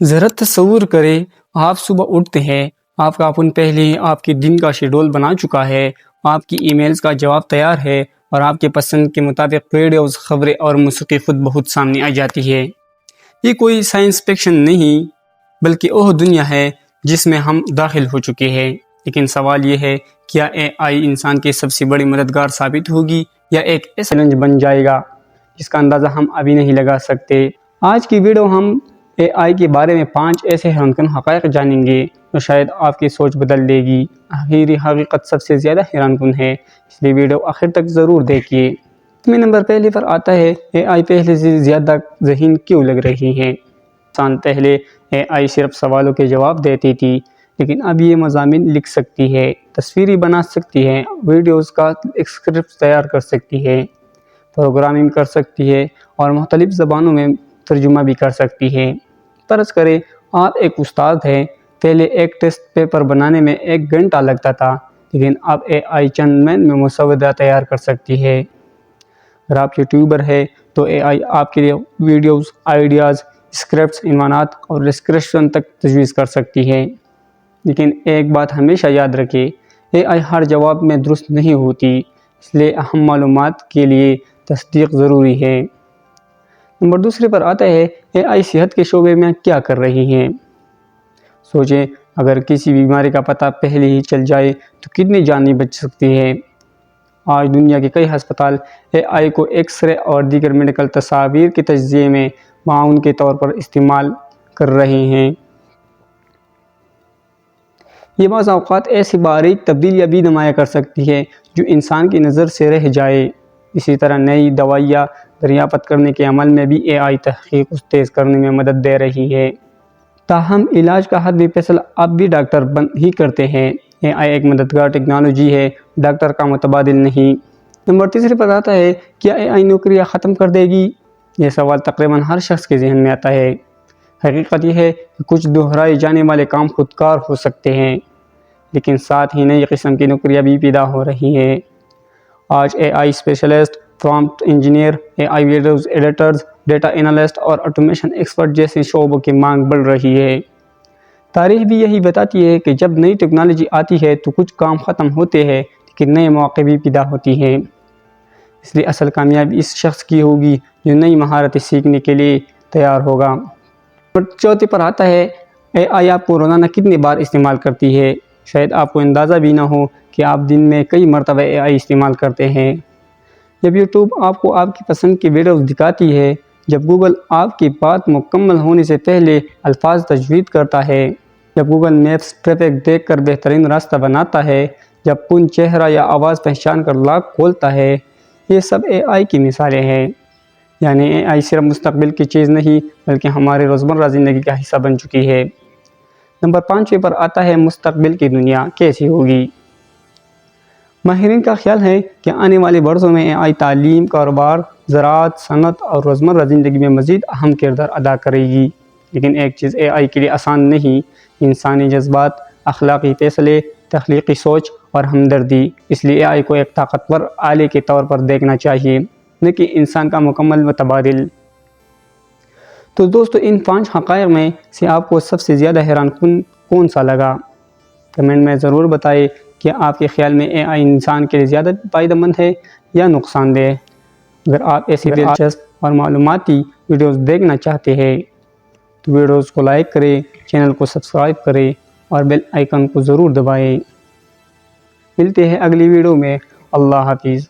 ذرا تصور کریں، آپ صبح اٹھتے ہیں، آپ کا فون پہلے ہی آپ کے دن کا شیڈول بنا چکا ہے، آپ کی ای میلز کا جواب تیار ہے اور آپ کے پسند کے مطابق ویڈیوز، خبریں اور موسیقی خود بخود سامنے آ جاتی ہے۔ یہ کوئی سائنس فکشن نہیں بلکہ وہ دنیا ہے جس میں ہم داخل ہو چکے ہیں۔ لیکن سوال یہ ہے، کیا اے آئی انسان کی سب سے بڑی مددگار ثابت ہوگی یا ایک ایسا چیلنج بن جائے گا جس کا اندازہ ہم ابھی نہیں لگا سکتے؟ آج کی ویڈیو ہم اے آئی کے بارے میں 5 ایسے حیران کن حقائق جانیں گے جو شاید آپ کی سوچ بدل دے گی۔ آخری حقیقت سب سے زیادہ حیران کن ہے، اس لیے ویڈیو آخر تک ضرور دیکھیے۔ نمبر پہلے پر آتا ہے، اے آئی پہلے سے زیادہ ذہین کیوں لگ رہی ہے؟ انسان پہلے اے آئی صرف سوالوں کے جواب دیتی تھی، لیکن اب یہ مضامین لکھ سکتی ہے، تصویریں بنا سکتی ہے، ویڈیوز کا اسکرپٹ تیار کر سکتی ہے، پروگرامنگ کر سکتی ہے اور مختلف زبانوں میں ترجمہ بھی کر سکتی ہے۔ فرض کریں آپ ایک استاد ہیں، پہلے ایک ٹیسٹ پیپر بنانے میں 1 گھنٹہ لگتا تھا، لیکن اب اے آئی چند منٹ میں مسودہ تیار کر سکتی ہے۔ اگر آپ یوٹیوبر ہے تو اے آئی آپ کے لیے ویڈیوز، آئیڈیاز، اسکرپٹس، عنوانات اور ڈسکرپشن تک تجویز کر سکتی ہے۔ لیکن ایک بات ہمیشہ یاد رکھیں، اے آئی ہر جواب میں درست نہیں ہوتی، اس لیے اہم معلومات کے لیے تصدیق ضروری ہے۔ نمبر دوسرے پر آتا ہے، اے آئی صحت کے شعبے میں کیا کر رہی ہے؟ سوچیں، اگر کسی بیماری کا پتہ پہلے ہی چل جائے تو کتنی جانیں بچ سکتی ہے۔ آج دنیا کے کئی ہسپتال اے آئی کو ایکس رے اور دیگر میڈیکل تصاویر کے تجزیے میں معاون کے طور پر استعمال کر رہے ہیں۔ یہ بعض اوقات ایسی باریک تبدیلیاں بھی نمایاں کر سکتی ہے جو انسان کی نظر سے رہ جائے۔ اسی طرح نئی دوائیاں دریافت کرنے کے عمل میں بھی اے آئی تحقیق کو تیز کرنے میں مدد دے رہی ہے۔ تاہم علاج کا حتمی فیصلہ اب بھی ڈاکٹر ہی کرتے ہیں۔ اے آئی ایک مددگار ٹیکنالوجی ہے، ڈاکٹر کا متبادل نہیں۔ نمبر تیسرے پر آتا ہے، کیا اے آئی نوکریاں ختم کر دے گی؟ یہ سوال تقریباً ہر شخص کے ذہن میں آتا ہے۔ حقیقت یہ ہے کہ کچھ دہرائے جانے والے کام خودکار ہو سکتے ہیں، لیکن ساتھ ہی نئی قسم کی نوکریاں بھی پیدا ہو رہی ہیں۔ آج اے آئی اسپیشلسٹ، پرامپٹ انجینئر، اے آئی ویڈیوز ایڈیٹرز، ڈیٹا انالسٹ اور آٹومیشن ایکسپرٹ جیسے شعبوں کی مانگ بڑھ رہی ہے۔ تاریخ بھی یہی بتاتی ہے کہ جب نئی ٹیکنالوجی آتی ہے تو کچھ کام ختم ہوتے ہیں، لیکن نئے مواقع بھی پیدا ہوتی ہیں۔ اس لیے اصل کامیابی اس شخص کی ہوگی جو نئی مہارتیں سیکھنے کے لیے تیار ہوگا۔ نمبر چوتھے پر آتا ہے، اے آئی آپ کو روزانہ کتنی بار استعمال کرتی ہے؟ شاید آپ کو اندازہ بھی نہ ہو کہ آپ دن میں کئی مرتبہ اے آئی استعمال کرتے ہیں۔ جب یوٹیوب آپ کو آپ کی پسند کی ویڈیوز دکھاتی ہے، جب گوگل آپ کی بات مکمل ہونے سے پہلے الفاظ تجوید کرتا ہے، جب گوگل میپس ٹریفک دیکھ کر بہترین راستہ بناتا ہے، جب کون چہرہ یا آواز پہچان کر لاک کھولتا ہے، یہ سب اے آئی کی مثالیں ہیں۔ یعنی اے آئی صرف مستقبل کی چیز نہیں بلکہ ہماری روزمرہ زندگی کا حصہ بن چکی ہے۔ نمبر 5 پر آتا ہے، مستقبل کی دنیا کیسی ہوگی؟ ماہرین کا خیال ہے کہ آنے والے برسوں میں اے آئی تعلیم، کاروبار، زراعت، صنعت اور روزمرہ زندگی میں مزید اہم کردار ادا کرے گی۔ لیکن ایک چیز اے آئی کے لیے آسان نہیں، انسانی جذبات، اخلاقی فیصلے، تخلیقی سوچ اور ہمدردی۔ اس لیے اے آئی کو ایک طاقتور آلے کے طور پر دیکھنا چاہیے، نہ کہ انسان کا مکمل متبادل۔ تو دوستو، ان 5 حقائق میں سے آپ کو سب سے زیادہ حیران کن کون سا لگا؟ کمنٹ میں ضرور بتائیں کہ آپ کے خیال میں اے آئی انسان کے لیے زیادہ فائدہ مند ہے یا نقصان دہ۔ اگر آپ ایسی دلچسپ اور معلوماتی ویڈیوز دیکھنا چاہتے ہیں تو ویڈیوز کو لائک کریں، چینل کو سبسکرائب کریں اور بیل آئیکن کو ضرور دبائیں۔ ملتے ہیں اگلی ویڈیو میں۔ اللہ حافظ۔